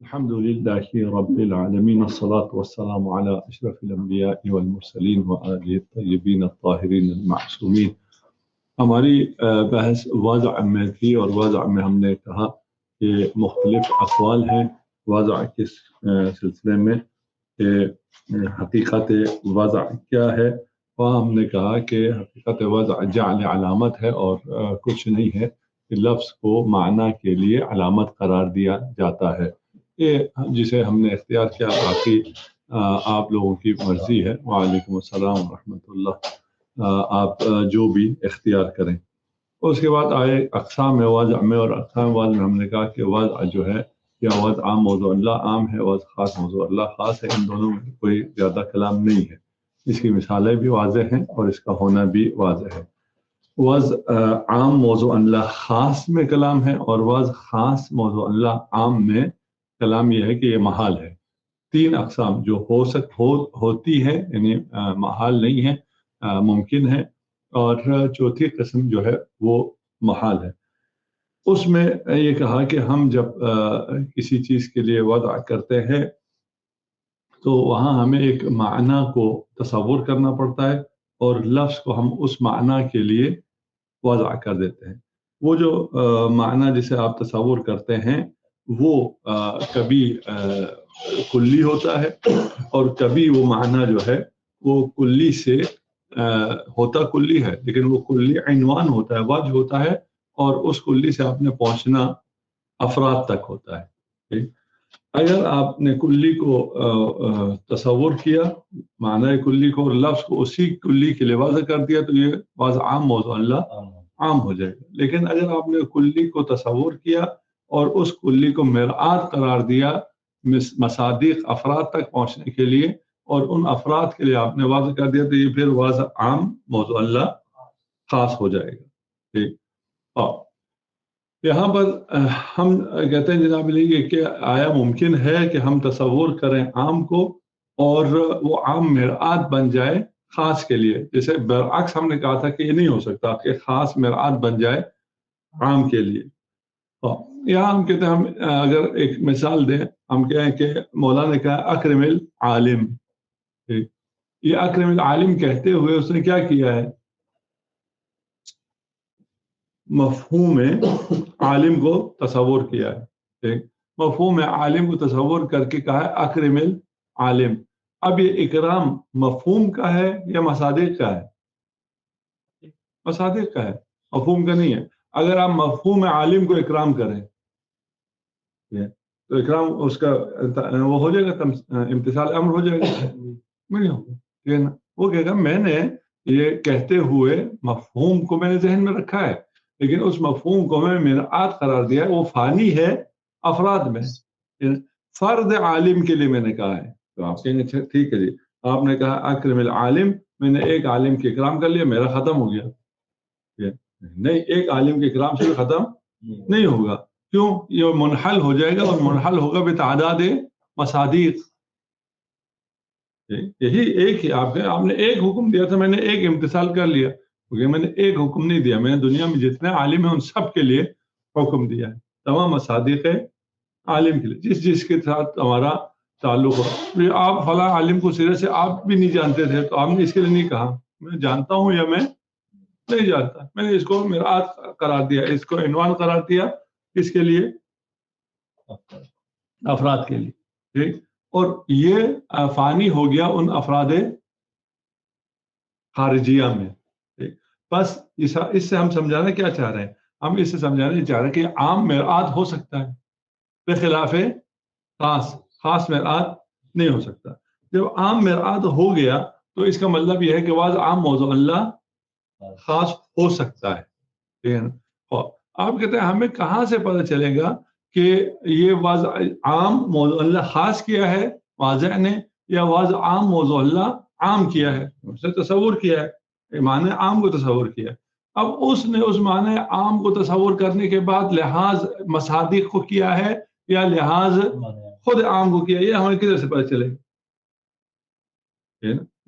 الحمد لله رب العالمين الصلاة والسلام على أشرف الأنبياء والمرسلين وآله الطيبين الطاهرين المعصومين. ہماری بحث واضع میں تھی اور واضع میں ہم نے کہا کہ مختلف اقوال ہیں واضع کے سلسلے میں کہ حقیقت واضع کیا ہے، وہاں ہم نے کہا کہ حقیقت واضع جعل علامت ہے اور کچھ نہیں ہے کہ لفظ کو معنی کے لیے علامت قرار دیا جاتا ہے، یہ جسے ہم نے اختیار کیا، باقی آپ لوگوں کی مرضی ہے۔ وعلیکم السلام ورحمۃ اللہ، آپ جو بھی اختیار کریں۔ اس کے بعد آئے اقسام واضع میں، اور اقسام واضع میں ہم نے کہا کہ واضع جو ہے یا واضع عام موضوع اللہ عام ہے، واضع خاص موضوع اللہ خاص ہے، ان دونوں میں کوئی زیادہ کلام نہیں ہے، اس کی مثالیں بھی واضح ہیں اور اس کا ہونا بھی واضح ہے۔ واضع عام موضوع اللہ خاص میں کلام ہے، اور واضع خاص موضوع اللہ عام میں کلام یہ ہے کہ یہ محال ہے۔ تین اقسام جو ہوتی ہے، یعنی محال نہیں ہے، ممکن ہے، اور چوتھی قسم جو ہے وہ محال ہے۔ اس میں یہ کہا کہ ہم جب کسی چیز کے لیے وضع کرتے ہیں تو وہاں ہمیں ایک معنی کو تصور کرنا پڑتا ہے، اور لفظ کو ہم اس معنی کے لیے وضع کر دیتے ہیں۔ وہ جو معنی جسے آپ تصور کرتے ہیں وہ کبھی کلی ہوتا ہے، اور کبھی وہ معنی جو ہے وہ کلی سے ہوتا کلی ہے، لیکن وہ کلی عنوان ہوتا ہے، وجہ ہوتا ہے، اور اس کلی سے آپ نے پہنچنا افراد تک ہوتا ہے۔ اگر آپ نے کلی کو تصور کیا، معنی کلی کو، اور لفظ کو اسی کلی کے لیے واضح کر دیا، تو یہ واضع عام موضوع اللہ عام ہو جائے گا۔ لیکن اگر آپ نے کلی کو تصور کیا اور اس کلی کو مرآت قرار دیا مصادیق افراد تک پہنچنے کے لیے، اور ان افراد کے لیے آپ نے واضح کر دیا، تو یہ پھر واضع عام موضوع اللہ خاص ہو جائے گا۔ ٹھیک، اور یہاں پر ہم کہتے ہیں جناب علی کہ آیا ممکن ہے کہ ہم تصور کریں عام کو اور وہ عام مرآت بن جائے خاص کے لیے، جیسے برعکس ہم نے کہا تھا کہ یہ نہیں ہو سکتا کہ خاص مرآت بن جائے عام کے لیے۔ یہاں ہم کہتے ہیں، ہم اگر ایک مثال دیں، ہم کہیں کہ مولانا نے کہا اکرم العالم، یہ اکرم العالم کہتے ہوئے اس نے کیا کیا ہے؟ مفہوم عالم کو تصور کیا ہے، مفہوم عالم کو تصور کر کے کہا ہے اکرم العالم۔ اب یہ اکرام مفہوم کا ہے یا مصادیق کا ہے؟ مصادیق کا ہے، مفہوم کا نہیں ہے۔ اگر آپ مفہوم عالم کو اکرام کریں تو اکرام اس کا وہ ہو جائے گا، امتثال امر ہو جائے گا، نہیں ہوگا۔ وہ کہے گا میں نے یہ کہتے ہوئے مفہوم کو میں نے ذہن میں رکھا ہے، لیکن اس مفہوم کو میں مرآت قرار دیا ہے، وہ فانی ہے افراد میں، فرد عالم کے لیے میں نے کہا ہے۔ تو آپ کہیں گے ٹھیک ہے جی، آپ نے کہا اکرم العالم، میں نے ایک عالم کے اکرام کر لیا، میرا ختم ہو گیا۔ نہیں، ایک عالم کے اکرام سے ختم نہیں ہوگا، کیوں؟ یہ منحل ہو جائے گا، اور منحل ہوگا بتعداد مصادیق۔ یہی ایک ہی آپ نے ایک حکم دیا تھا، میں نے ایک امتثال کر لیا، کیونکہ میں نے ایک حکم نہیں دیا، میں نے دنیا میں جتنے عالم ہیں ان سب کے لیے حکم دیا ہے، تمام مصادیق عالم کے لیے، جس کے ساتھ ہمارا تعلق ہو۔ آپ فلاں عالم کو سرے سے آپ بھی نہیں جانتے تھے، تو آپ نے اس کے لیے نہیں کہا میں جانتا ہوں یا میں نہیں جانتا، میں نے اس کو مرآت قرار دیا، اس کو عنوان قرار دیا، کس کے لیے؟ افراد کے لیے، ٹھیک۔ اور یہ فانی ہو گیا ان افراد خارجیہ میں، ٹھیک۔ بس اس سے ہم سمجھانا کیا چاہ رہے ہیں؟ ہم اس سے سمجھانا چاہ رہے ہیں کہ عام مرآت ہو سکتا ہے بخلاف خاص مرآت نہیں ہو سکتا۔ جب عام مرآت ہو گیا تو اس کا مطلب یہ ہے کہ واضع عام موضوع اللہ خاص ہو سکتا ہے۔ آپ کہتے ہیں ہمیں کہاں سے پتہ چلے گا کہ یہ واضع عام موضوع اللہ خاص کیا ہے واضع نے، یا واضع عام موضوع اللہ عام کیا ہے؟ اس نے تصور کیا ہے، معنی عام کو تصور کیا ہے۔ اب اس نے اس معنی عام کو تصور کرنے کے بعد لحاظ مصادیق کو کیا ہے یا لحاظ خود عام کو کیا ہے، یہ ہمیں کدھر سے پتہ چلے گا؟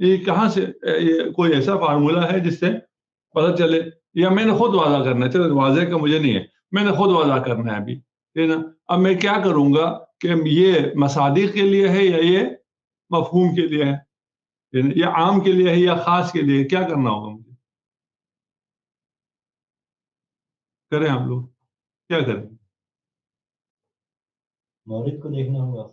یہ کہاں سے یہ کوئی ایسا فارمولہ ہے جس سے پتہ چلے، یا میں نے خود واضح کرنا ہے؟ چلو واضح کا مجھے نہیں ہے، میں نے خود واضح کرنا ہے ابھی، ٹھیک ہے نا۔ اب میں کیا کروں گا کہ یہ مصادیق کے لیے ہے یا یہ مفہوم کے لیے ہے، یا عام کے لیے ہے یا خاص کے لیے، کیا کرنا ہوگا مجھے؟ کریں ہم لوگ کیا کریں؟ مورد کو دیکھنا ہوگا.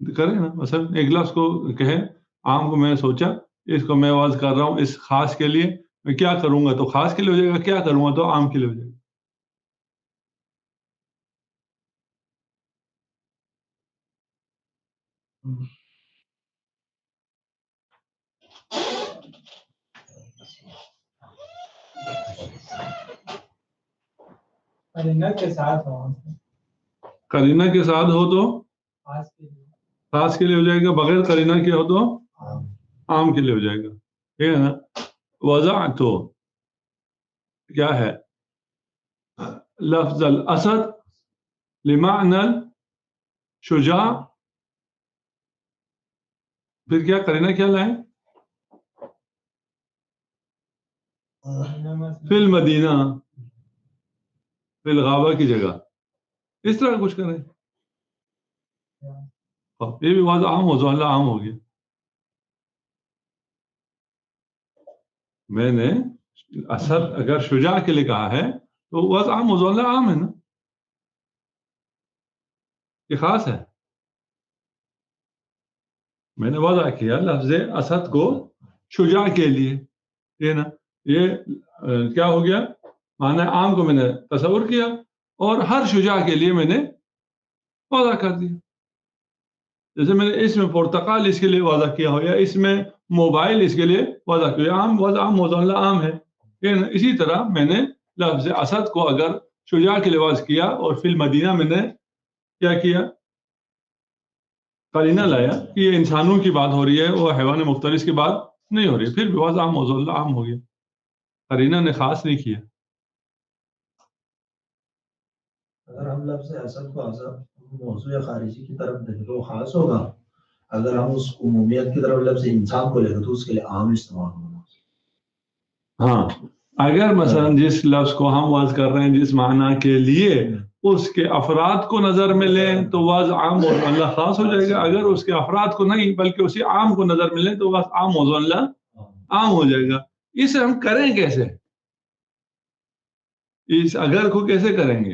کریں نا، مثلا ایک لفظ کو کہیں عام کو، میں نے سوچا اس کو میں واضح کر رہا ہوں اس خاص کے لیے، میں کیا کروں گا تو خاص کے لیے ہو جائے گا، کیا کروں گا تو عام کے لیے ہو جائے گا. قرینہ کے ساتھ ہو، قرینہ کے ساتھ ہو تو خاص کے لیے خاص کے لیے ہو جائے گا، بغیر قرینہ کے ہو تو عام کے لیے ہو جائے گا. ٹھیک ہے نا. وضع تو کیا ہے؟ لفظ الاسد لمعنى شجاع، پھر کیا قرینہ کیا لائیں؟ فی المدینہ، فی الغابہ کی جگہ، اس طرح کچھ کریں. یہ بھی واضح عام موضوع اللہ عام ہو گیا. میں نے اسد اگر شجاع کے لیے کہا ہے تو واضح عام موضوع اللہ عام ہے نا، یہ خاص ہے. میں نے واضح کیا لفظ اسد کو شجاع کے لیے، یہ نا، یہ کیا ہو گیا؟ معنی عام کو میں نے تصور کیا اور ہر شجاع کے لیے میں نے واضح کر دیا. جیسے میں نے اس میں پرتقال اس کے لیے واضح کیا ہو، یا اس میں موبائل اس کے لیے واضح کیا، عام واضح عام موضوع اللہ عام ہے. اسی طرح میں نے لفظ اسد کو اگر شجاع کے لیے واضح کیا اور فی المدینہ میں نے کیا کیا؟ قرینہ لایا کہ یہ انسانوں کی بات ہو رہی ہے، وہ حیوان مفترس کی بات نہیں ہو رہی ہے، پھر بھی واضح عام موضوع اللہ عام ہو گیا، قرینہ نے خاص نہیں کیا. اگر ہم لفظ اسد کو موضوع خارجی کی طرف دیکھیں تو وہ خاص ہوگا. اگر ہم اس عمومیت کی طرف لفظ انسان کو لے تو اس کے لیے عام استعمال ہوگا. ہاں، اگر مثلا جس لفظ کو ہم واضح کر رہے ہیں جس معنی کے لیے اس کے افراد کو نظر میں لیں تو واضح عام موضوع اللہ خاص ہو جائے گا. اگر اس کے افراد کو نہیں بلکہ اسی عام کو نظر میں لیں تو واضح عام موضوع اللہ عام ہو جائے گا. اسے ہم کریں کیسے؟ اس اگر کو کیسے کریں گے؟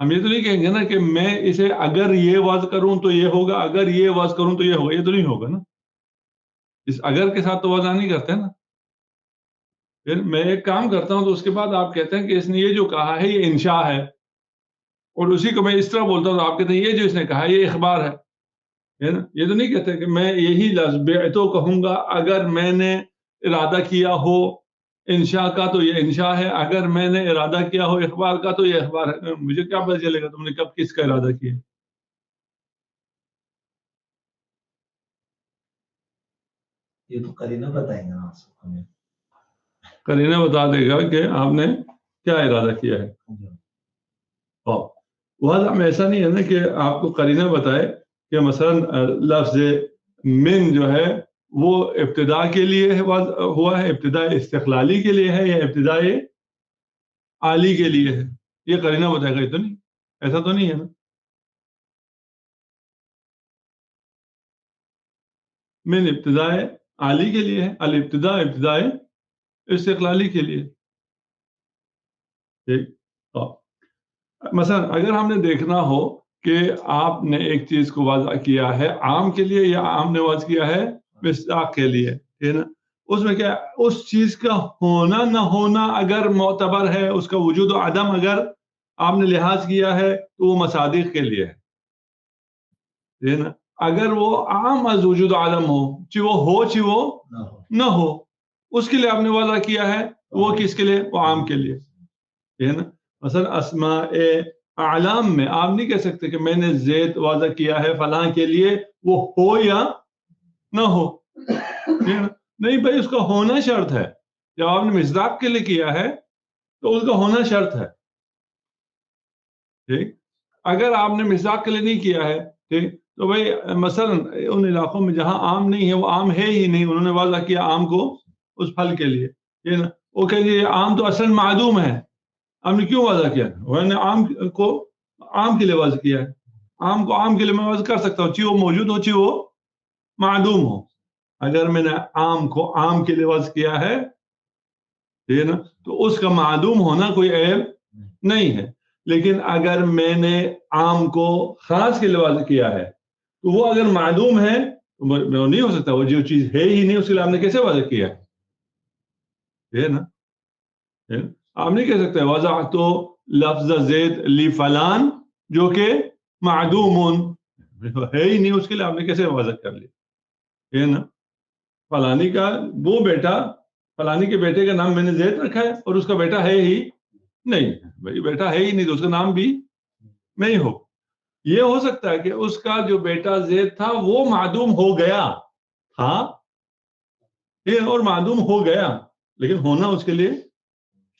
ہم یہ تو نہیں کہیں گے نا کہ میں اسے اگر یہ واضح کروں تو یہ ہوگا، اگر یہ واضح کروں تو یہ ہوگا، یہ تو نہیں ہوگا نا. اس اگر کے ساتھ تو واضح نہیں کرتے نا. پھر میں ایک کام کرتا ہوں تو اس کے بعد آپ کہتے ہیں کہ اس نے یہ جو کہا ہے یہ انشاء ہے، اور اسی کو میں اس طرح بولتا ہوں تو آپ کہتے ہیں یہ جو اس نے کہا ہے یہ اخبار ہے. یہ تو نہیں کہتے کہ میں یہی لفظ بعتو کہوں گا اگر میں نے ارادہ کیا ہو انشاء کا تو یہ انشاء ہے، اگر میں نے ارادہ کیا ہو اخبار کا تو یہ اخبار ہے. مجھے کیا پتہ چلے گا تم نے کب کس کا ارادہ کیا؟ یہ تو قرینہ بتائیں گے نا ہمیں. قرینہ بتا دے گا کہ آپ نے کیا ارادہ کیا ہے. واضح میں ایسا نہیں ہے نا کہ آپ کو قرینہ بتائے کہ مثلا لفظ من جو ہے وہ ابتدا کے لیے ہوا ہے، ابتدا استقلالی کے لیے ہے یا ابتدا عالی کے لیے ہے. یہ قرینہ بتائے گا، یہ تو نہیں، ایسا تو نہیں ہے نا. من ابتدا عالی کے لیے ہے، الابتدا ابتدا استقلالی کے لیے. ٹھیک. مثلا اگر ہم نے دیکھنا ہو کہ آپ نے ایک چیز کو واضح کیا ہے عام کے لیے یا عام نے واضح کیا ہے مصداق کے لیے، ٹھیک ہے نا، اس میں کیا اس چیز کا ہونا نہ ہونا اگر معتبر ہے، اس کا وجود و عدم اگر آپ نے لحاظ کیا ہے تو وہ مصادیق کے لیے ہے، ٹھیک ہے نا. اگر وہ عام از وجود و عدم ہو، چی وہ ہو چی وہ نہ ہو، اس کے لیے آپ نے واضح کیا ہے، وہ کس کے لیے؟ وہ عام کے لیے، ٹھیک ہے نا. مثلا اسماء اعلام میں آپ نہیں کہہ سکتے کہ میں نے زید واضح کیا ہے فلاں کے لیے، وہ ہو یا نہ ہو. نہیں بھائی، اس کا ہونا شرط ہے. جب آپ نے مصداق کے لیے کیا ہے تو اس کا ہونا شرط ہے. ٹھیک. اگر آپ نے مصداق کے لیے نہیں کیا ہے، ٹھیک، تو بھائی مثلا ان علاقوں میں جہاں عام نہیں ہے وہ عام ہے ہی نہیں، انہوں نے واضح کیا عام کو اس پھل کے لیے، ٹھیک ہے نا. وہ کہیں گے عام تو اصل معدوم ہے، ہم نے کیوں واضح کیا؟ وہ نے عام کو عام کے لیے واضح کیا ہے. عام کو عام کے لیے میں وضع کر سکتا ہوں، چاہے وہ موجود ہو چاہے وہ معدوم ہو. اگر میں نے عام کو عام کے لیے وضع کیا ہے ٹھیک ہے نا، تو اس کا معدوم ہونا کوئی عیب نہیں ہے. لیکن اگر میں نے عام کو خاص کے لیے وضع کیا ہے تو وہ اگر معدوم ہے تو وہ نہیں ہو سکتا، وہ جو چیز ہے ہی نہیں اس کے لیے آپ نے کیسے وضع کیا ٹھیک ہے نا. آپ نہیں کہہ سکتے وضع تو لفظ زید لی فلان جو کہ معدوم ہے ہی نہیں، اس کے لیے آپ نے کیسے وضع کر لی ٹھیک ہے نا. فلانی کا وہ بیٹا، فلانی کے بیٹے کا نام میں نے زید رکھا ہے اور اس کا بیٹا ہے ہی نہیں، بھائی بیٹا ہے ہی نہیں تو اس کا نام بھی نہیں ہو. یہ ہو سکتا ہے کہ اس کا جو بیٹا زید تھا وہ معدوم ہو گیا تھا اور معدوم ہو گیا، لیکن ہونا اس کے لیے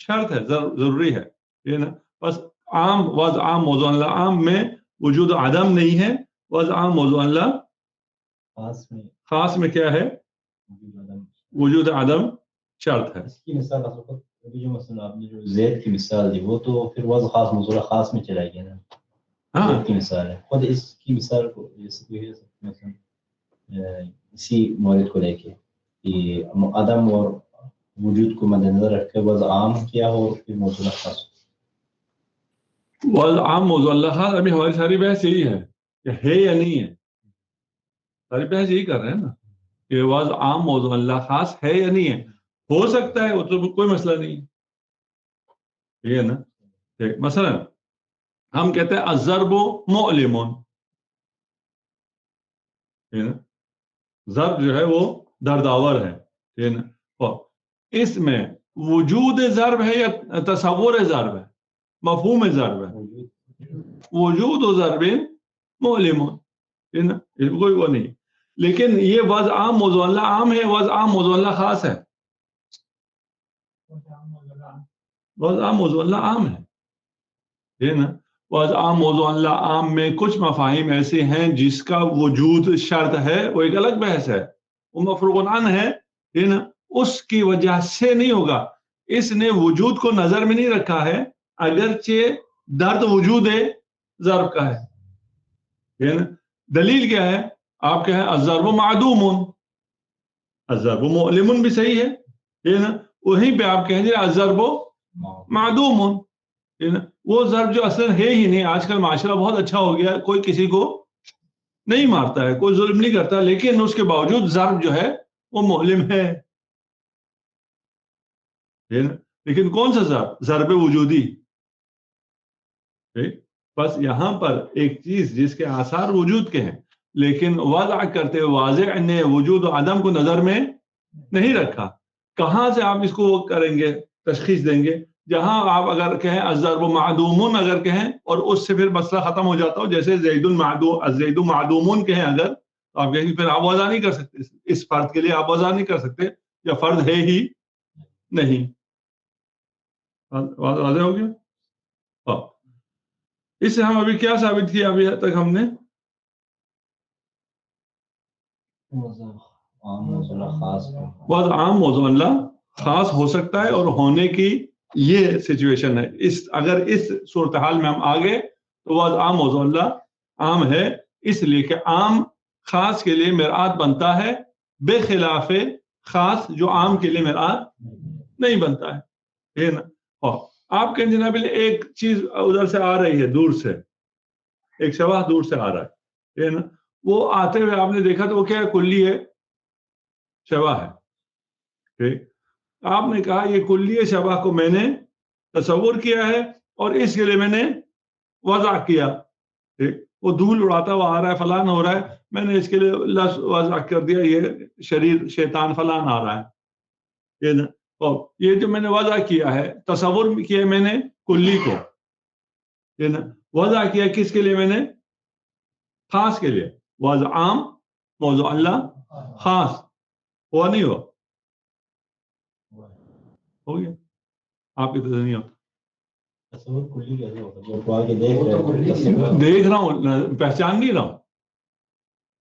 شرط ہے، ضروری ہے یہ نا. بس عام وضع عام موضوع اللہ عام میں وجود عدم نہیں ہے، وضع عام موضوع اللہ خاص میں کیا ہے، وجود عدم شرط ہے. اس کی مثال ابھی جو مثلا آپ نے جو زید کی مثال دی وہ تو پھر وضع خاص موضوع خاص میں چلا گیا نا. ہاں زید کی مثال ہے، خود اس کی مثال کو مثلا اسی مورد کو لے کے کہ عدم اور وجود کو مد نظر رکھ کے وضع عام کیا ہو اور پھر موضوع خاص. وضع عام موضوع اللہ خاص، ابھی ہماری ساری بحث یہی ہے کہ ہے یا نہیں ہے، ساری بحث یہی کر رہے ہیں نا کہ وضع عام موضوع اللہ خاص ہے یا نہیں ہے. ہو سکتا ہے وہ تو کوئی مسئلہ نہیں ہے یہ نا. مثلا ہم کہتے ہیں الضرب مؤلم، ضرب جو ہے وہ دردآور ہے ٹھیک ہے نا. اس میں وجود ضرب ہے یا تصور ضرب ہے، مفہوم ضرب ہے، وجود و ضرب مؤلم ٹھیک ہے نا، کوئی وہ نہیں. لیکن یہ وضع عام موضوع اللہ عام ہے، وضع عام موضوع اللہ خاص ہے. وضع عام موضوع اللہ عام ہے ٹھیک ہے نا. وضع عام موضوع اللہ عام میں کچھ مفاہیم ایسے ہیں جس کا وجود شرط ہے، وہ ایک الگ بحث ہے، وہ مفروغ عنہ ہے ٹھیک ہے نا. اس کی وجہ سے نہیں ہوگا، اس نے وجود کو نظر میں نہیں رکھا ہے اگرچہ درد وجود ضرب کا ہے ٹھیک ہے نا. دلیل کیا ہے، آپ کہیں الضرب معدوم، الضرب مؤلم بھی صحیح ہے ٹھیک ہے نا. وہیں پہ آپ کہیں گے الضرب معدوم ٹھیک ہے نا. وہ ضرب جو اصل ہے ہی نہیں. آج کل معاشرہ بہت اچھا ہو گیا، کوئی کسی کو نہیں مارتا ہے، کوئی ظلم نہیں کرتا، لیکن اس کے باوجود ضرب جو ہے وہ مؤلم ہے ٹھیک ہے نا. لیکن کون سا ضرب؟ ضرب وجودی. بس یہاں پر ایک چیز جس کے آثار وجود کے ہیں لیکن وضع کرتے واضح نے وجود و عدم کو نظر میں نہیں رکھا. کہاں سے آپ اس کو کریں گے، تشخیص دیں گے؟ جہاں آپ اگر کہیں الضرب معدوم اگر کہیں اور اس سے پھر مسئلہ ختم ہو جاتا ہو، جیسے زید معدوم کہیں اگر، تو آپ کہیں گے پھر آپ وضع نہیں کر سکتے، اس فرد کے لیے آپ وضع نہیں کر سکتے یا فرد ہے ہی نہیں. واضح ہو گیا؟ اس سے ہم ابھی کیا ثابت کیا ابھی تک ہم نے؟ وضع عام موضوع اللہ خاص ہو سکتا ہے اور ہونے کی یہ سچویشن ہے. اگر اس صورتحال میں ہم آگے تو وضع عام موضوع اللہ عام ہے، اس لیے کہ عام خاص کے لیے مرآت بنتا ہے بے خلاف خاص جو عام کے لیے مرآت نہیں بنتا ہے ٹھیک ہے نا. آپ کہیں جناب ایک چیز ادھر سے آ رہی ہے، دور سے ایک شبح دور سے آ رہا ہے ٹھیک ہے نا. وہ آتے ہوئے آپ نے دیکھا تو وہ کیا کلی ہے، شبح ہے ٹھیک. آپ نے کہا یہ کلی شبح کو میں نے تصور کیا ہے اور اس کے لیے میں نے وضع کیا ٹھیک. وہ دھول اڑاتا ہوا آ رہا ہے، فلان ہو رہا ہے، میں نے اس کے لیے لفظ وضع کر دیا، یہ شریر شیطان فلان آ رہا ہے ٹھیک ہے نا. اور یہ جو میں نے وضع کیا ہے، تصور کیا میں نے کلی کو ٹھیک ہے نا. وضع کیا کس کے لیے میں نے؟ خاص کے لیے. وضع عام موضوع اللہ خاص ہوا نہیں ہوا؟ ہو گیا. آپ کی تو نہیں ہوتا، دیکھ رہا ہوں پہچان نہیں رہا ہوں،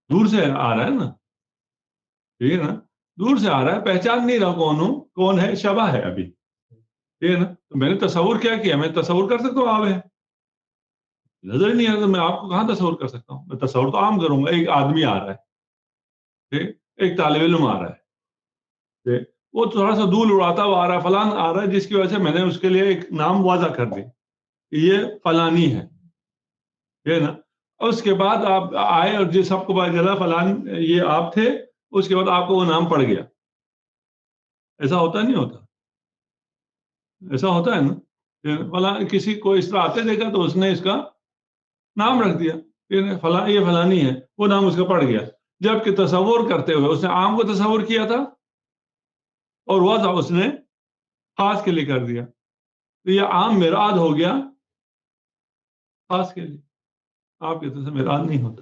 دور سے آ رہا ہے نا ٹھیک ہے نا، دور سے آ رہا ہے، پہچان نہیں رہا کون ہوں، کون ہے، شبح ہے ابھی ٹھیک ہے نا. تو میں نے تصور کیا میں تصور کر سکتا ہوں آپ ہے نظر ہی نہیں آتا، میں آپ کو کہاں تصور کر سکتا ہوں؟ میں تصور تو عام کروں گا، ایک آدمی آ رہا ہے، ایک طالب علم آ رہا ہے، وہ تھوڑا سا دھول اڑاتا ہوا آ رہا ہے، فلان آ رہا ہے، جس کی وجہ سے میں نے اس کے لیے ایک نام واضح کر دیا، یہ فلانی ہے، یہ نا. اس کے بعد آپ آئے اور جس سب کو پتا چلا فلان یہ آپ تھے، اس کے بعد آپ کو وہ نام پڑ گیا. ایسا ہوتا نہیں ہوتا؟ ایسا ہوتا ہے نا. فلاں کسی کو اس طرح آتے دیکھا تو اس نے اس کا نام رکھ دیا، یہ فلانی ہے، وہ نام اس کا پڑ گیا، جبکہ تصور کرتے ہوئے اس نے عام کو تصور کیا تھا اور واضح اس نے خاص کے لیے کر دیا. تو یہ عام مراد ہو گیا خاص کے لیے، آپ کی طرف سے مراد نہیں ہوتا.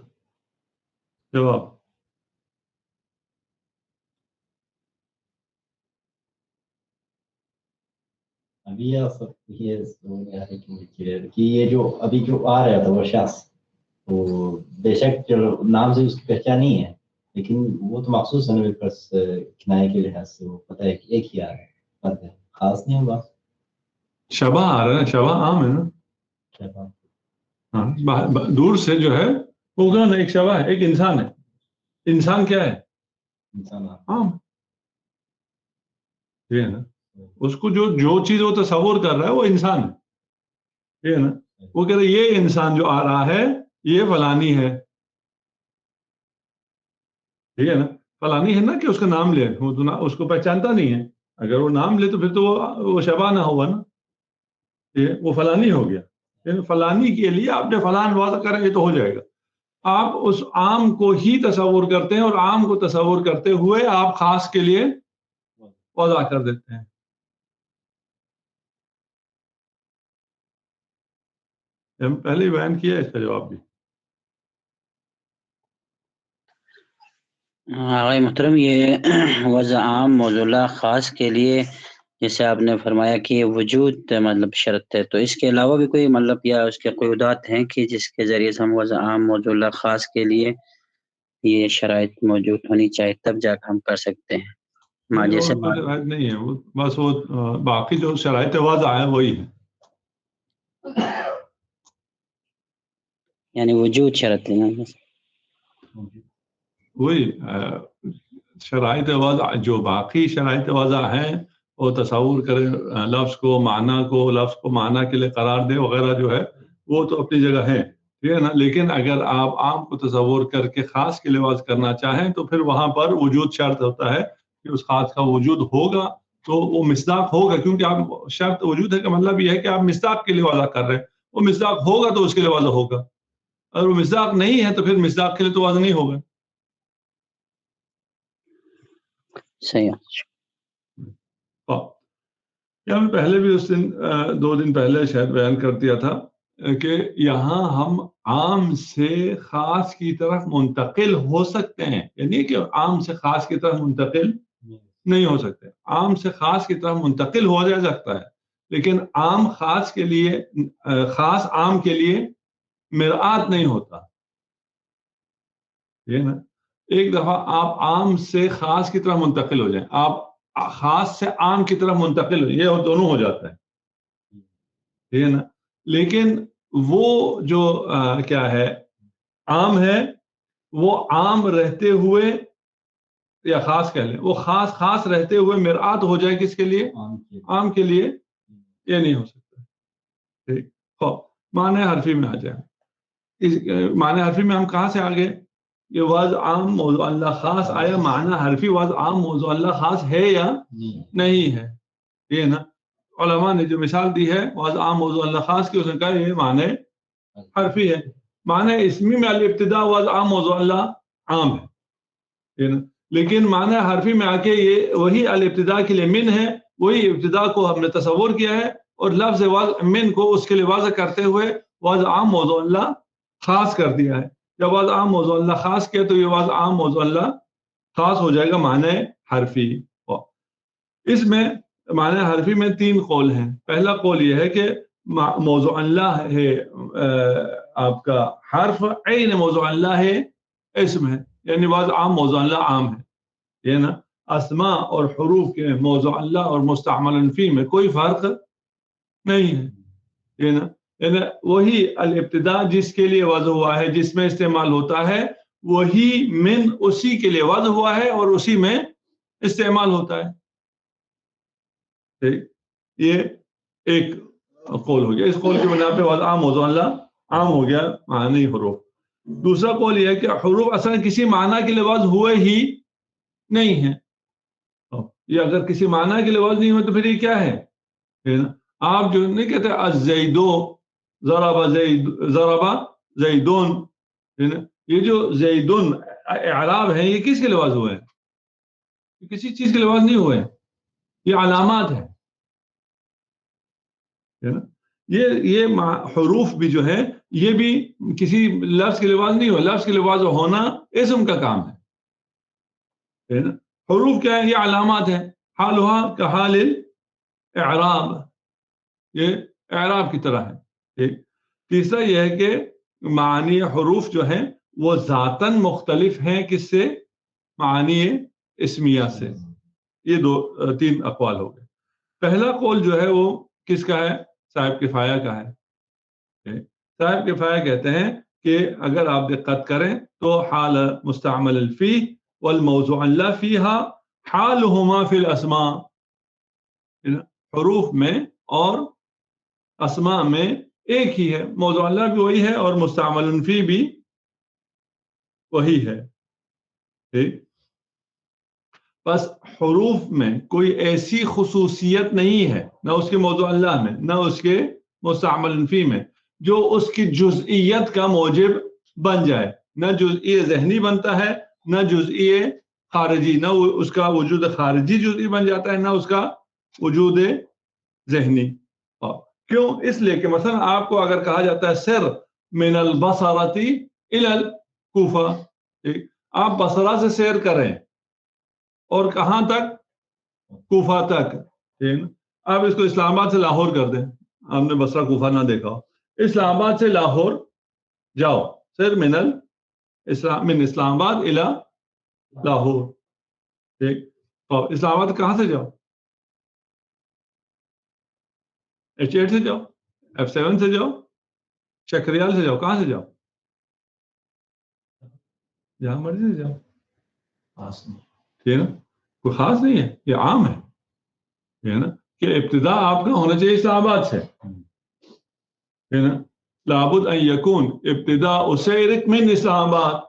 جواب ابھی یہ جو ابھی جو آ رہا تھا وہ شخص، وہ بے شک جو نام سے اس کی پہچان نہیں ہے، لیکن وہ تو مخصوص ہے بس کنائے کے لحاظ سے وہ پتہ ہے کہ ایک ہی آ رہا ہے، فرق ہے، خاص نہیں ہوگا. شبہ آ رہا ہے نا، شبہ عام ہے نا. شبہ ہاں دور سے جو ہے وہ کون ہے؟ ایک شبہ ہے، ایک انسان ہے. انسان کیا ہے؟ انسان عام. یہ ہے نا، اس کو جو چیز وہ تصور کر رہا ہے وہ انسان ہے، یہ ہے نا. وہ کہہ رہے یہ انسان جو آ رہا ہے یہ فلانی ہے، ٹھیک ہے نا. فلانی ہے نا کہ اس کا نام لے، وہ تو اس کو پہچانتا نہیں ہے. اگر وہ نام لے تو پھر تو وہ شبہ نہ ہوگا نا، وہ فلانی ہو گیا. فلانی کے لیے آپ نے فلان واضح کریں گے تو ہو جائے گا. آپ اس عام کو ہی تصور کرتے ہیں اور عام کو تصور کرتے ہوئے آپ خاص کے لیے واضح کر دیتے ہیں. ہم پہلے ہی بیان کیا ہے اس کا جواب بھی. آقای محترم، یہ وضع عام موضوع خاص کے لیے جیسے آپ نے فرمایا کہ یہ وجود مطلب شرط ہے، تو اس کے علاوہ بھی کوئی مطلب یا اس کے قیودات ہیں کہ جس کے ذریعے سے ہم وضع عام موضوع خاص کے لیے یہ شرائط موجود ہونی چاہیے تب جا کر ہم کر سکتے ہیں؟ جیسے وہ شرائط نہیں ہے، وہ بس وہ باقی جو شرائط وضع ہے وہی ہے. یعنی وجود شرط ہے، وہی شرائط وضع جو باقی شرائط وضع ہیں وہ تصور کرے لفظ کو معنی کے لیے قرار دے وغیرہ جو ہے وہ تو اپنی جگہ ہے، ٹھیک ہے نا. لیکن اگر آپ عام کو تصور کر کے خاص کے لحاظ کرنا چاہیں تو پھر وہاں پر وجود شرط ہوتا ہے کہ اس خاص کا وجود ہوگا تو وہ مصداق ہوگا، کیونکہ آپ شرط وجود ہے کا مطلب یہ ہے کہ آپ مصداق کے لیے وضع کر رہے ہیں. وہ مصداق ہوگا تو اس کے لیے وضع ہوگا، اگر وہ مصداق نہیں ہے تو پھر مصداق کے لیے تو وضع نہیں ہوگا. صحیح. میں پہلے بھی اس دن 2 دن پہلے شاید بیان کر دیا تھا کہ یہاں ہم عام سے خاص کی طرف منتقل ہو سکتے ہیں، یعنی کہ عام سے خاص کی طرف منتقل نہیں ہو سکتے. عام سے خاص کی طرف منتقل ہو جا سکتا ہے، لیکن عام خاص کے لیے خاص عام کے لیے مرآت نہیں ہوتا. یہ نا، ایک دفعہ آپ عام سے خاص کی طرف منتقل ہو جائیں، آپ خاص سے عام کی طرف منتقل ہو، یہ دونوں ہو جاتا ہے، ٹھیک ہے نا. لیکن وہ جو کیا ہے عام ہے، وہ عام رہتے ہوئے یا خاص کہہ لیں، وہ خاص رہتے ہوئے مرآت ہو جائے کس کے لیے؟ عام کے لیے. یہ نہیں ہو سکتا. ٹھیک. معنی حرفی میں آ جائیں. اس معنی حرفی میں ہم کہاں سے آگے؟ یہ وضع عام موضوع اللہ خاص آیا، معنی حرفی وضع عام موضوع اللہ خاص ہے یا نہیں ہے؟ یہ نا علماء نے جو مثال دی ہے وضع عام موضوع اللہ خاص کی، اس نے کہا یہ معنی حرفی ہے. معنی اسمی میں الابتداء وضع عام موضوع اللہ عام ہے نا، لیکن معنی حرفی میں آ کے یہ وہی الابتداء کے لیے من ہے، وہی ابتداء کو ہم نے تصور کیا ہے اور لفظ من کو اس کے لیے واضح کرتے ہوئے وضع عام موضوع اللہ خاص کر دیا ہے. جب وضع عام موضوع اللہ خاص کیا تو یہ وضع عام موضوع اللہ خاص ہو جائے گا معنی حرفی. اس میں معنی حرفی میں 3 قول ہیں. پہلا قول یہ ہے کہ موضوع اللہ ہے آپ کا حرف، عین موضوع اللہ ہے اسم ہے، یعنی وضع عام موضوع اللہ عام ہے. یہ نا اسماء اور حروف کے موضوع اللہ اور مستعمل فی میں کوئی فرق نہیں ہے. یہ نا یعنی وہی الابتدا جس کے لیے وضع ہوا ہے، جس میں استعمال ہوتا ہے، وہی من اسی کے لیے وضع ہوا ہے اور اسی میں استعمال ہوتا ہے. ٹھیک، یہ ایک قول ہو گیا. اس قول کی بنا پہ وضع عام موضوع اللہ عام ہو گیا معنی حروف. دوسرا قول یہ ہے کہ حروف اصلا کسی معنی کے لیے وضع ہوئے ہی نہیں ہیں. یہ اگر کسی معنی کے لیے وضع نہیں ہوئے تو پھر یہ کیا ہے؟ آپ جو نہیں کہتے الزیدو ضرب زیدون، یہ جو زیدون اعراب ہیں یہ کس کے لیے وضع ہوئے ہیں؟ کسی چیز کے لیے وضع نہیں ہوئے ہیں، یہ علامات ہیں. یہ حروف بھی جو ہے یہ بھی کسی لفظ کے لفظ نہیں ہو، لفظ کے لفظ ہونا اسم کا کام ہے نا. حروف کیا ہے؟ یہ علامات ہیں. حالها كحال الاعراب، یہ اعراب کی طرح ہے. تیسرا یہ ہے کہ معانی حروف جو ہیں وہ ذاتاً مختلف ہیں کس سے؟ معانی اسمیہ سے. یہ تین اقوال ہو گئے. پہلا قول جو ہے وہ کس کا ہے؟ صاحب کفایہ کا ہے. صاحب کفایہ کہتے ہیں کہ اگر آپ دقت کریں تو حال مستعمل الفی والموضوع اللہ فیہا حالہما فی الاسماء، حروف میں اور اسماء میں ایک ہی ہے، موضوع اللہ بھی وہی ہے اور مستعمل فی بھی وہی ہے. ٹھیک، بس حروف میں کوئی ایسی خصوصیت نہیں ہے، نہ اس کے موضوع اللہ میں نہ اس کے مستعمل فی میں، جو اس کی جزئیت کا موجب بن جائے. نہ جزئی ذہنی بنتا ہے، نہ جزئی خارجی، نہ اس کا وجود خارجی جزئی بن جاتا ہے، نہ اس کا وجود ذہنی. کیوں؟ اس لیے کہ مثلا آپ کو اگر کہا جاتا ہے سر من البصرتی الی الکوفہ، آپ بصرہ سے سیر کریں اور کہاں تک؟ کوفہ تک. آپ اس کو اسلام آباد سے لاہور کر دیں، آپ نے بصرہ کوفہ نہ دیکھا ہو، اسلام آباد سے لاہور جاؤ، سر من اسلام آباد الی لاہور. ٹھیک، اسلام آباد کہاں سے جاؤ؟ H8 سے جاؤ، F7 سے جاؤ، شکریال سے جاؤ، کہاں سے جاؤ؟ جہاں مرضی سے جاؤ. ٹھیک ہے نا، کوئی خاص نہیں ہے، یہ عام ہے. ٹھیک ہے نا کہ ابتدا آپ کا ہونا چاہیے اسلام آباد سے. ٹھیک ہے نا، لابد ان یکون ابتدا سیرک من اسلام آباد.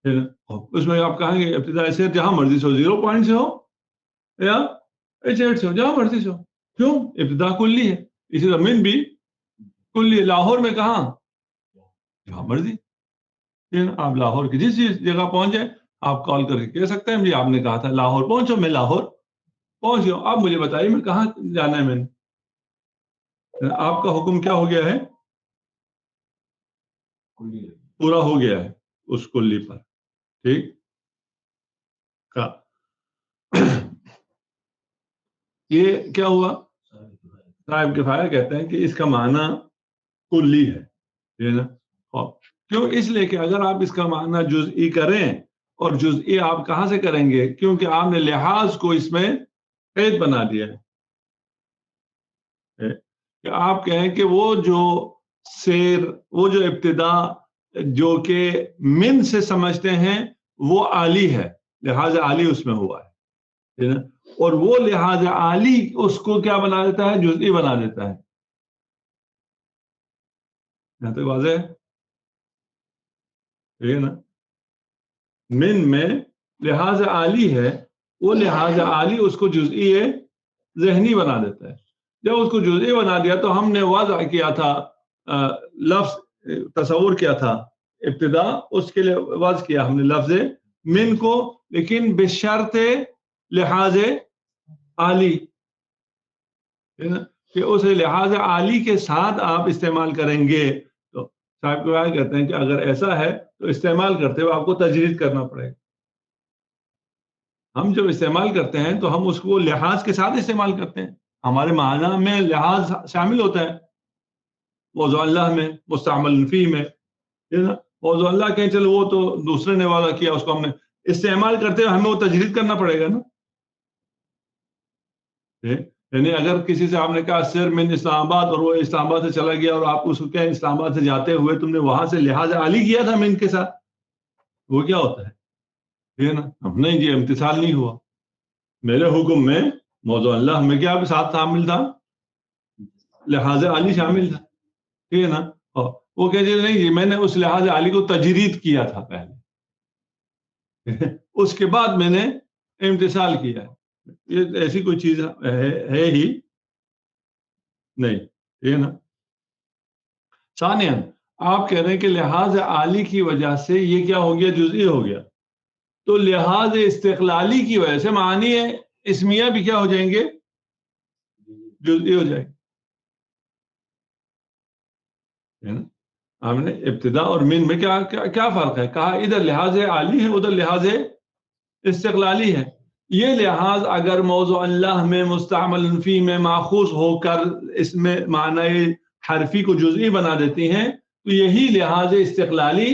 ٹھیک ہے نا، اس میں آپ کہیں گے ابتدا سیر جہاں مرضی سے ہو، 0 پوائنٹ سے ہو یا H8 سے ہو، جہاں مرضی سے ہو. کیوں؟ ابتدا کلی ہے. اسی طرح من بھی کلی ہے. لاہور میں کہاں؟ جہاں مرضی. آپ لاہور کی جس جگہ پہنچ جائیں آپ کال کر کے کہہ سکتے ہیں جی آپ نے کہا تھا لاہور پہنچو، میں لاہور پہنچ گیا. آپ مجھے بتائیے میں کہاں جانا ہے. میں نے آپ کا حکم کیا ہو گیا ہے؟ پورا ہو گیا ہے اس کلی پر. ٹھیک، یہ کیا ہوا؟ صاحب کفایہ کہتے ہیں کہ اس کا معنی کلی ہے نا. کیوں؟ اس لیے کہ اگر آپ اس کا معنی جزئی کریں، اور جزئی آپ کہاں سے کریں گے؟ کیونکہ آپ نے لحاظ کو اس میں قید بنا دیا ہے کہ آپ کہیں کہ وہ جو سیر، وہ جو ابتدا جو کہ من سے سمجھتے ہیں وہ عالی ہے، لحاظ عالی اس میں ہوا ہے نا، اور وہ لحاظ عالی اس کو کیا بنا دیتا ہے؟ جزئی بنا دیتا ہے. یہاں تک واضح ہے؟ ٹھیک ہے نا، من میں لحاظ عالی ہے، وہ لحاظ عالی اس کو جزئی ذہنی بنا دیتا ہے. جب اس کو جزئی بنا دیا تو ہم نے وضع کیا تھا، لفظ تصور کیا تھا ابتدا، اس کے لیے وضع کیا ہم نے لفظ من کو، لیکن بشرط لحاظ عالی کہ اس لحاظ عالی کے ساتھ آپ استعمال کریں گے. تو صاحب کو کہتے ہیں کہ اگر ایسا ہے تو استعمال کرتے ہوئے آپ کو تجرید کرنا پڑے گا. ہم جب استعمال کرتے ہیں تو ہم اس کو لحاظ کے ساتھ استعمال کرتے ہیں، ہمارے معنی میں لحاظ شامل ہوتا ہے. موضوع اللہ میں، مستعمل فی میں. موضوع اللہ کہیں چلو وہ تو دوسرے نے وعدہ کیا، اس کو ہم نے استعمال کرتے ہوئے ہمیں وہ تجرید کرنا پڑے گا نا. یعنی اگر کسی سے آپ نے کہا سر من اسلام آباد اور وہ اسلام آباد سے چلا گیا اور آپ اس کو کہیں اسلام آباد سے جاتے ہوئے تم نے وہاں سے لحاظ عالی کیا تھا من کے ساتھ، وہ کیا ہوتا ہے؟ ٹھیک ہے نا؟ اب نہیں جی امتثال نہیں ہوا، میرے حکم میں موضوع اللہ میں کیا ساتھ شامل تھا؟ لحاظ عالی شامل تھا، ٹھیک ہے نا؟ اور وہ کہتے نہیں جی میں نے اس لحاظ عالی کو تجرید کیا تھا پہلے، اس کے بعد میں نے امتثال کیا ہے، یہ ایسی کوئی چیز ہے ہی نہیں، ٹھیک ہے نا؟ ثانیاً آپ کہہ رہے ہیں کہ لحاظ عالی کی وجہ سے یہ کیا ہو گیا؟ جزئی ہو گیا، تو لحاظ استقلالی کی وجہ سے معانی اسمیہ بھی کیا ہو جائیں گے؟ جزئی ہو جائیں گے۔ ہم نے ابتدا اور من میں کیا فرق ہے؟ کہا ادھر لحاظ عالی ہے ادھر لحاظ استقلالی ہے۔ یہ لحاظ اگر موضوع اللہ میں مستعمل فی میں ماخوذ ہو کر اس میں معنی حرفی کو جزئی بنا دیتی ہیں تو یہی لحاظ استقلالی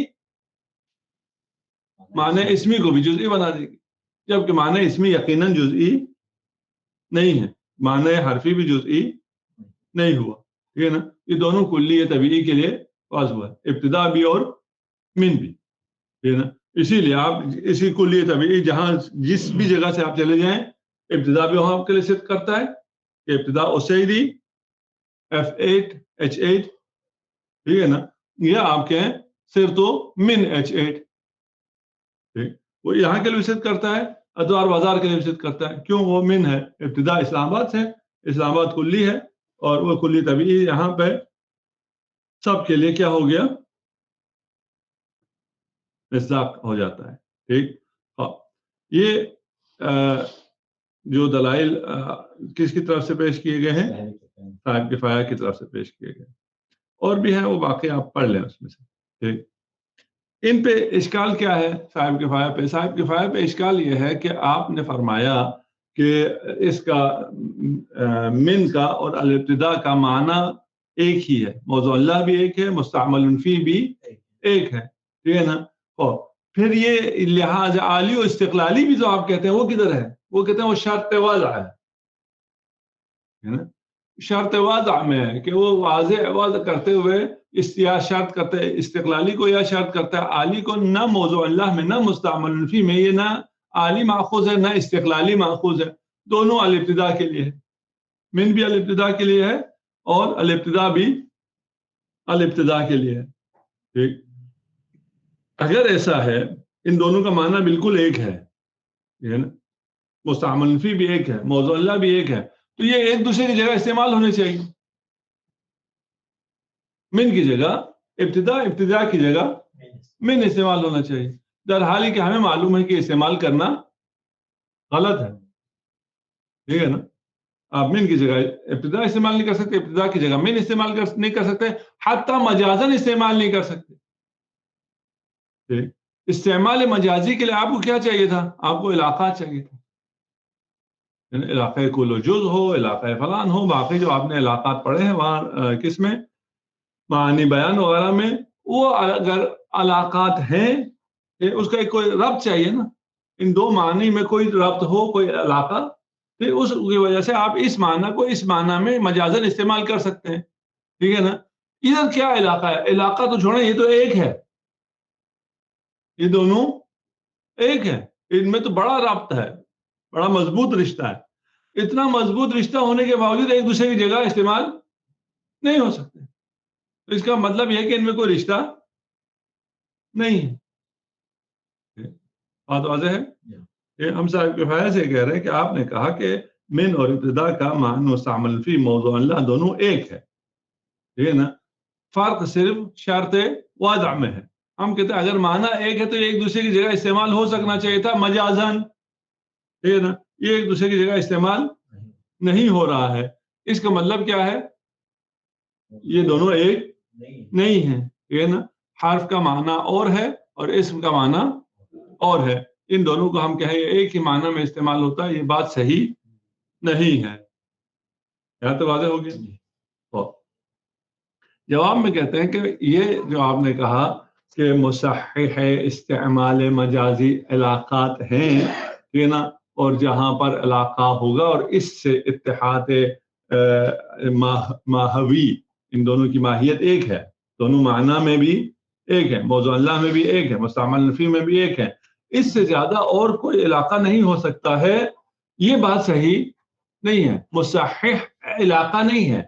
معنی اسمی کو بھی جزئی بنا دے گی، جبکہ معنی اسمی یقیناً جزئی نہیں ہے، معنی حرفی بھی جزئی نہیں ہوا، ٹھیک ہے نا؟ یہ دونوں کلی طبیعی کے لیے واضح ہوا ہے، ابتدا بھی اور من بھی، ٹھیک ہے نا؟ اسی لیے آپ اسی کلی طبیعی جہاں جس بھی جگہ سے آپ چلے جائیں ابتدا بھی وہاں آپ کے لیے صدق کرتا ہے کہ ابتدا اسیدی F8 H8، ٹھیک ہے نا؟ یہ آپ کے ہیں صرف تو من H8، وہ یہاں کے لیے صدق کرتا ہے، ادوار بازار کے لیے صدق کرتا ہے، کیوں؟ وہ من ہے، ابتدا اسلام آباد سے، اسلام آباد کلی ہے اور وہ کلی طبیعی یہاں پہ سب کے لیے کیا ہو گیا؟ مصداق ہو جاتا ہے، ٹھیک؟ یہ جو دلائل کس کی طرف سے پیش کیے گئے ہیں؟ صاحب کفایہ کی طرف سے پیش کیے گئے، اور بھی ہیں وہ باقی آپ پڑھ لیں اس میں سے، ٹھیک؟ ان پہ اشکال کیا ہے صاحب کفایہ پہ؟ صاحب کفایہ پہ اشکال یہ ہے کہ آپ نے فرمایا کہ اس کا من کا اور الابتدا کا معنی ایک ہی ہے، موضوع اللہ بھی ایک ہے، مستعمل فی بھی ایک ہے، ٹھیک ہے نا؟ اور پھر یہ لحاظ عالی و استقلالی بھی جو آپ کہتے ہیں وہ کدھر ہے؟ وہ کہتے ہیں وہ شرط واضح ہے نا؟ شرط واضح میں ہے کہ وہ واضح کرتے ہوئے یا شرط کرتے ہیں استقلالی کو یا شرط کرتا ہے عالی کو، نہ موضوع اللہ میں نہ مستعمل فی میں یہ نہ عالی ماخوذ ہے نہ استقلالی ماخوذ ہے، دونوں الابتدا کے لیے ہے، من بھی الابتدا کے لیے ہے اور الابتدا بھی الابتدا کے لیے ہے، ٹھیک؟ اگر ایسا ہے ان دونوں کا معنی بالکل ایک ہے، مستعمل فی بھی ایک ہے، موضوع اللہ بھی ایک ہے، تو یہ ایک دوسرے کی جگہ استعمال ہونے چاہیے، من کی جگہ ابتدا کی جگہ من استعمال ہونا چاہیے، در حال کہ ہمیں معلوم ہے کہ استعمال کرنا غلط ہے، ٹھیک ہے نا؟ آپ من کی جگہ ابتدا استعمال نہیں کر سکتے، ابتدا کی جگہ من استعمال نہیں کر سکتے، حتی مجازن استعمال نہیں کر سکتے، ٹھیک؟ استعمال مجازی کے لیے آپ کو کیا چاہیے تھا؟ آپ کو علاقات چاہیے تھا، علاقہ کل و جز ہو، علاقہ فلان ہو، باقی جو آپ نے علاقات پڑھے ہیں وہاں کس میں معانی بیان وغیرہ میں، وہ اگر علاقات ہیں اس کا ایک کوئی ربط چاہیے نا، ان دو معنی میں کوئی ربط ہو، کوئی علاقہ، پھر اس کی وجہ سے آپ اس معنی کو اس معنی میں مجازن استعمال کر سکتے ہیں، ٹھیک ہے نا؟ ادھر کیا علاقہ ہے؟ علاقہ تو چھوڑیں، یہ تو ایک ہے، یہ دونوں ایک ہے، ان میں تو بڑا رابطہ ہے، بڑا مضبوط رشتہ ہے، اتنا مضبوط رشتہ ہونے کے باوجود ایک دوسرے کی جگہ استعمال نہیں ہو سکتے، تو اس کا مطلب یہ کہ ان میں کوئی رشتہ نہیں ہے، بات واضح ہے؟ ہم صاحب کفایہ سے کہہ رہے ہیں کہ آپ نے کہا کہ من اور ابتدا کا معنی مستعمل فی موضوع اللہ دونوں ایک ہے، ٹھیک ہے نا؟ فرق صرف شرط واضح میں ہے، ہم کہتے ہیں اگر معنی ایک ہے تو ایک دوسرے کی جگہ استعمال ہو سکنا چاہیے تھا مجازن، ٹھیک ہے نا؟ یہ ایک دوسرے کی جگہ استعمال نہیں ہو رہا ہے، اس کا مطلب کیا ہے؟ یہ دونوں ایک نہیں ہیں، ٹھیک ہے نا؟ حرف کا معنی اور ہے اور اسم کا معنی اور ہے، ان دونوں کو ہم کہیں ایک ہی معنی میں استعمال ہوتا ہے، یہ بات صحیح نہیں ہے، یہاں تو واضح ہو گیا؟ جواب میں کہتے ہیں کہ یہ جو آپ نے کہا کہ مصحح استعمال مجازی علاقات ہیں، ٹھیک ہے نا، اور جہاں پر علاقہ ہوگا، اور اس سے اتحاد ماہوی، ان دونوں کی ماہیت ایک ہے، دونوں معنی میں بھی ایک ہے، موضوع اللہ میں بھی ایک ہے، مستعمل نفی میں بھی ایک ہے، اس سے زیادہ اور کوئی علاقہ نہیں ہو سکتا ہے. یہ بات صحیح نہیں ہے. مصحح علاقہ نہیں ہے.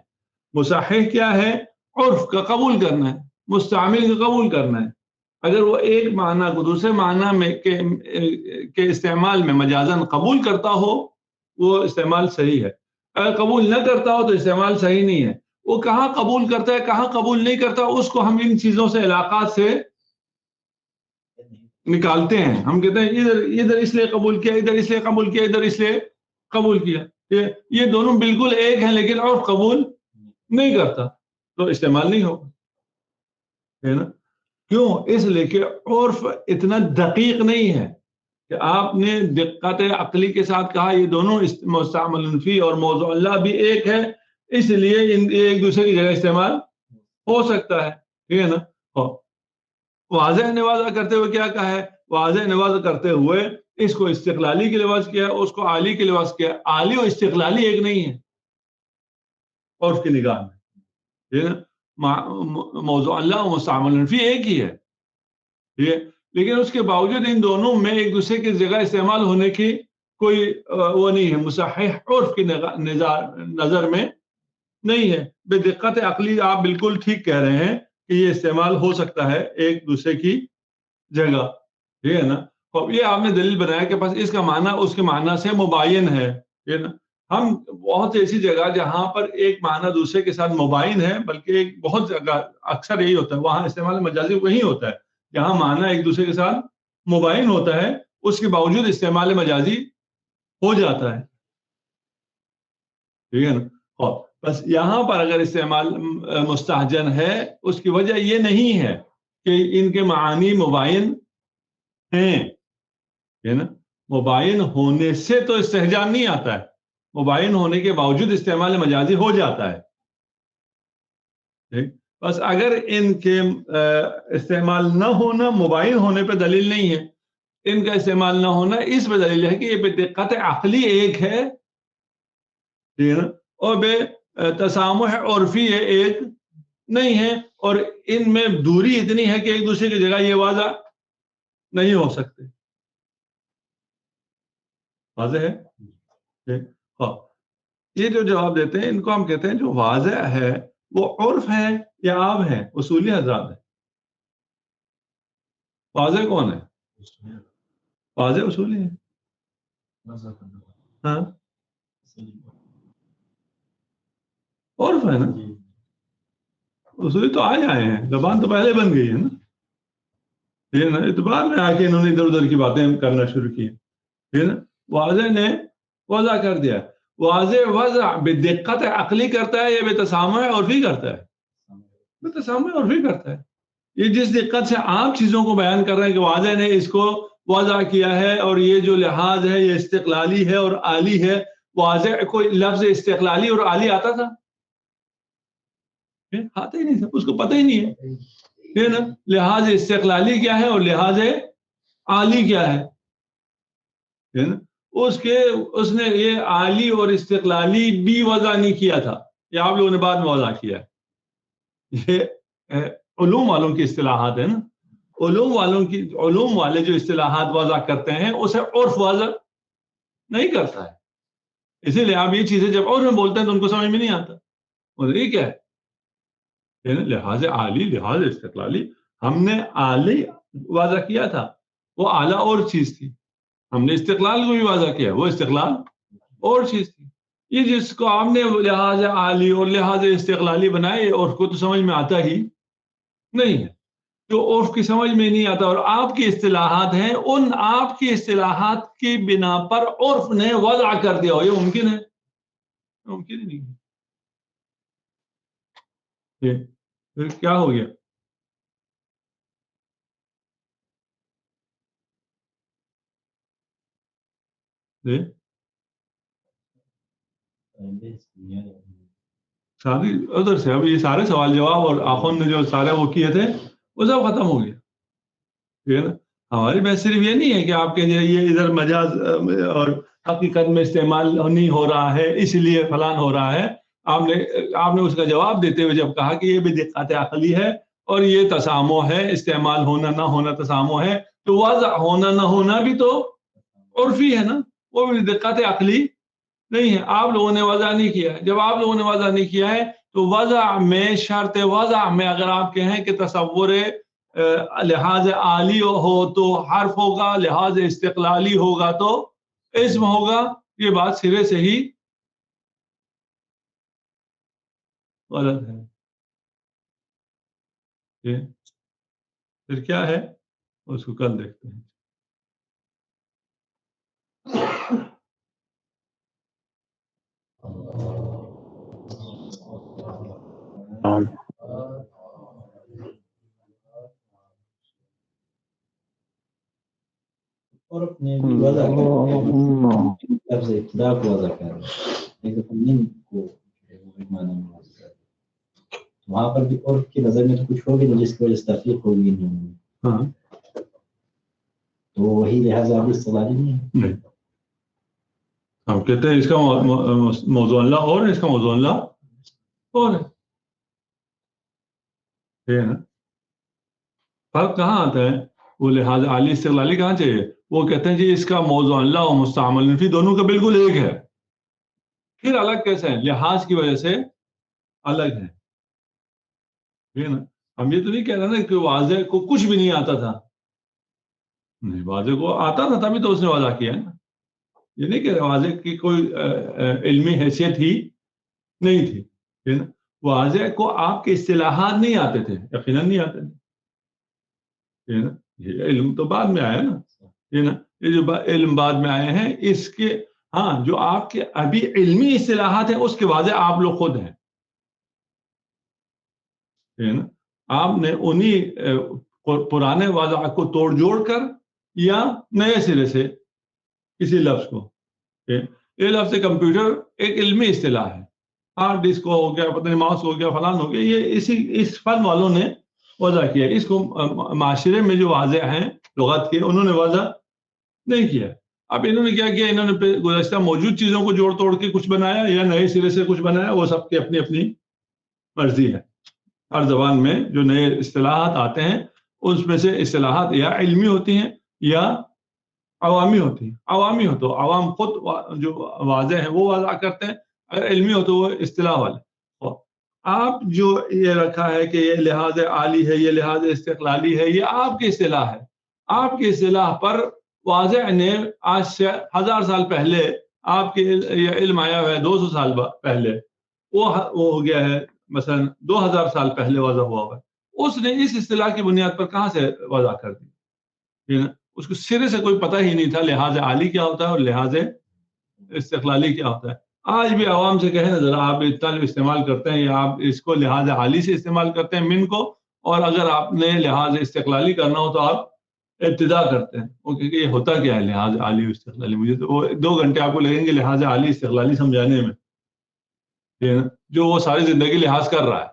مصحح کیا ہے؟ عرف کا قبول کرنا ہے، مستعمل کا قبول کرنا ہے. اگر وہ ایک معنی کو دوسرے معنی میں کے استعمال میں مجازن قبول کرتا ہو وہ استعمال صحیح ہے. اگر قبول نہ کرتا ہو تو استعمال صحیح نہیں ہے. وہ کہاں قبول کرتا ہے کہاں قبول نہیں کرتا، اس کو ہم ان چیزوں سے علاقات سے نکالتے ہیں. ہم کہتے ہیں ادھر اس لیے قبول کیا، ادھر اس لیے قبول کیا، ادھر اس لیے قبول کیا. یہ دونوں بالکل ایک ہیں لیکن اور قبول نہیں کرتا تو استعمال نہیں ہوگا، ہے نا. کیوں؟ اس لیے کہ عرف اتنا دقیق نہیں ہے کہ آپ نے دقت عقلی کے ساتھ کہا یہ دونوں مستعمل فی اور موضوع اللہ بھی ایک ہے، اس لیے ایک دوسرے کی جگہ استعمال ہو سکتا ہے. ٹھیک ہے نا. واضح نوازہ کرتے ہوئے کیا کہا ہے؟ واضح نوازہ کرتے ہوئے اس کو استقلالی کے لحاظ کیا، اس کو عالی کے لحاظ کیا. عالی اور استقلالی ایک نہیں ہے عرف کی نگاہ میں. ٹھیک ہے. موضوع اللہ و مستعمل فی ایک ہی ہے. ٹھیک ہے. لیکن اس کے باوجود ان دونوں میں ایک دوسرے کی جگہ استعمال ہونے کی کوئی وہ نہیں ہے، مصحح عرف کی نظر میں نہیں ہے. بے دقت عقلی آپ بالکل ٹھیک کہہ رہے ہیں کہ یہ استعمال ہو سکتا ہے ایک دوسرے کی جگہ. ٹھیک ہے نا. یہ آپ نے دلیل بنایا کہ بس اس کا معنی اس کے معنی سے مباین ہے. ٹھیک ہے نا. ہم بہت ایسی جگہ جہاں پر ایک معنی دوسرے کے ساتھ مباین ہے، بلکہ ایک بہت جگہ اکثر یہی ہوتا ہے، وہاں استعمال مجازی وہی ہوتا ہے جہاں معنی ایک دوسرے کے ساتھ مباین ہوتا ہے، اس کے باوجود استعمال مجازی ہو جاتا ہے. ٹھیک ہے نا. بس یہاں پر اگر استعمال مستحجن ہے اس کی وجہ یہ نہیں ہے کہ ان کے معانی مباین ہیں. ٹھیک ہے نا. مباین ہونے سے تو استحجان نہیں آتا ہے، مباین ہونے کے باوجود استعمال مجازی ہو جاتا ہے. ٹھیک. بس اگر ان کے استعمال نہ ہونا مباین ہونے پہ دلیل نہیں ہے، ان کا استعمال نہ ہونا اس پہ دلیل ہے کہ یہ بے دقت عقلی ایک ہے. ٹھیک ہے نا. اور بے تسامح عرفی ایک نہیں ہے، اور ان میں دوری اتنی ہے کہ ایک دوسرے کی جگہ یہ واضح نہیں ہو سکتے. واضح ہے. یہ جو جواب دیتے ہیں ان کو ہم کہتے ہیں جو واضح ہے وہ عرف ہے یا عام ہے؟ اصولی حضرات ہے. واضح کون ہے؟ واضح اصولی ہے. ہاں عرف ہے نا. اصولی تو آئے ہیں، زبان تو پہلے بن گئی ہے نا. یہ نا اعتبار میں آ کے انہوں نے ادھر ادھر کی باتیں کرنا شروع کی. ٹھیک ہے. واضح نے وضع کر دیا. واضح وضع بے دقت عقلی کرتا ہے یا بے تسامح عرفی کرتا ہے؟ بے تسامح عرفی کرتا ہے. یہ جس دقت سے عام چیزوں کو بیان کر رہے ہیں کہ واضح نے اس کو وضع کیا ہے اور یہ جو لحاظ ہے یہ استقلالی ہے اور عالی ہے. واضح کوئی لفظ استقلالی اور عالی آتا تھا؟ آتا ہی نہیں تھا، اس کو پتہ ہی نہیں ہے نا. لحاظ استقلالی کیا ہے اور لحاظ عالی کیا ہے نا. اس نے یہ عالی اور استقلالی بھی وضع نہیں کیا تھا، یہ آپ لوگوں نے بعد میں وضع کیا ہے. یہ علوم والوں کی اصطلاحات ہیں نا. علوم والے جو اصطلاحات وضع کرتے ہیں اسے عرف وضع نہیں کرتا ہے. اسی لیے آپ یہ چیزیں جب عرف میں بولتے ہیں تو ان کو سمجھ میں نہیں آتا یہ کیا ہے. لحاظ عالی لحاظ استقلالی، ہم نے عالی وضع کیا تھا، وہ اعلیٰ اور چیز تھی. ہم نے استقلال کو بھی واضح کیا، وہ استقلال اور چیز تھی. یہ جس کو آپ نے لحاظ عالی اور لحاظ استقلالی بنائے عرف کو تو سمجھ میں آتا ہی نہیں ہے. جو عرف کی سمجھ میں نہیں آتا اور آپ کی اصطلاحات ہیں، ان آپ کی اصطلاحات کی بنا پر عرف نے وضع کر دیا ہو، یہ ممکن ہے؟ ممکن ہی نہیں. پھر کیا ہو گیا؟ ساری ادھر سے اب یہ سارے سوال جواب اور آخون نے جو سارے وہ کیے تھے وہ سب ختم ہو گیا. ٹھیک ہے نا. ہماری بحث صرف یہ نہیں ہے کہ آپ کے یہ ادھر مجاز اور حقیقت میں استعمال نہیں ہو رہا ہے اس لیے فلان ہو رہا ہے. آپ نے اس کا جواب دیتے ہوئے جب کہا کہ یہ بھی دقت عقلی ہے اور یہ تسامح ہے، استعمال ہونا نہ ہونا تسامح ہے، تو وضع ہونا نہ ہونا بھی تو عرفی ہے نا، وہ بھی دقت عقلی نہیں ہے. آپ لوگوں نے وضع نہیں کیا ہے. جب آپ لوگوں نے وضع نہیں کیا ہے تو وضع میں شرط وضع میں اگر آپ کہیں کہ تصور لحاظ عالی ہو تو حرف ہوگا، لحاظ استقلالی ہوگا تو اسم ہوگا، یہ بات سرے سے ہی غلط ہے. پھر کیا ہے اس کو کل دیکھتے ہیں. اور اپنے وضع لفظ ابتدا کو وضع کر من کو معنی میں وہاں پر بھی عرف کی نظر میں تو کچھ ہوگی نا جس کی وجہ سے تفریق ہوگی نہیں. ہاں تو وہی لہٰذا ابھی استعمالی نہیں ہے. ہم کہتے ہیں اس کا موضوع اللہ اور اس کا موضوع اللہ اور ہے نا. فرق کہاں آتا ہے؟ وہ لحاظ عالی استقلالی کہاں چاہیے؟ وہ کہتے ہیں جی اس کا موضوع اللہ اور مستعمل فی دونوں کا بالکل ایک ہے. پھر الگ کیسے ہیں؟ لحاظ کی وجہ سے الگ ہے نا. ہم یہ تو نہیں کہہ رہے نا کہ واضح کو کچھ بھی نہیں آتا تھا. نہیں، واضح کو آتا تھا تبھی تو اس نے وضع کیا ہے نا. یہ نہیں کہہ رہے واضح کی کوئی علمی حیثیت ہی نہیں تھی. واضح کو آپ کے اصطلاحات نہیں آتے تھے، یقیناً نہیں آتے تھے. یہ علم تو بعد میں آیا نا. یہ جو علم بعد میں آئے ہیں اس کے ہاں جو آپ کے ابھی علمی اصطلاحات ہیں اس کے واضح آپ لوگ خود ہیں. آپ نے انہی پرانے واضح کو توڑ جوڑ کر یا نئے سرے سے کسی لفظ کو. یہ لفظ کمپیوٹر ایک علمی اصطلاح ہے. ہارڈ ڈسک ہو گیا، پتہ نہیں ماؤس ہو گیا، فلان ہو گیا، یہ اس فن والوں نے وضع کیا. اس کو معاشرے میں جو واضح ہیں لغت کے انہوں نے وضع نہیں کیا. اب انہوں نے کیا کیا؟ انہوں نے گزشتہ موجود چیزوں کو جوڑ توڑ کے کچھ بنایا یا نئے سرے سے کچھ بنایا، وہ سب کی اپنی اپنی مرضی ہے. ہر زبان میں جو نئے اصطلاحات آتے ہیں اس میں سے اصطلاحات یا علمی ہوتی ہیں یا عوامی ہوتی ہیں. عوامی ہو تو عوام خود جو واضح ہیں وہ واضح کرتے ہیں، اگر علمی ہو تو وہ اصطلاح والے. آپ جو یہ رکھا ہے کہ یہ لحاظ عالی ہے، یہ لحاظ استقلالی ہے، یہ آپ کی اصطلاح ہے. آپ کی اصطلاح پر واضح نے آج سے 1000 سال پہلے آپ کے یہ علم آیا ہوا ہے، 200 سال پہلے وہ ہو گیا ہے، مثلا 2000 سال پہلے وضع ہوا ہوا ہے. اس نے اس اصطلاح کی بنیاد پر کہاں سے وضع کر دی؟ اس کو سرے سے کوئی پتہ ہی نہیں تھا لحاظ عالی کیا ہوتا ہے اور لحاظ استقلالی کیا ہوتا ہے. آج بھی عوام سے کہیں نا ذرا، آپ اتنا جو استعمال کرتے ہیں یا آپ اس کو لحاظ عالی سے استعمال کرتے ہیں من کو، اور اگر آپ نے لحاظ استقلالی کرنا ہو تو آپ ابتدا کرتے ہیں. وہ کہ یہ ہوتا کیا ہے لحاظ عالی استقلالی؟ مجھے تو وہ 2 گھنٹے آپ کو لگیں گے لحاظ عالی استقلالی سمجھانے میں، جو وہ ساری زندگی لحاظ کر رہا ہے.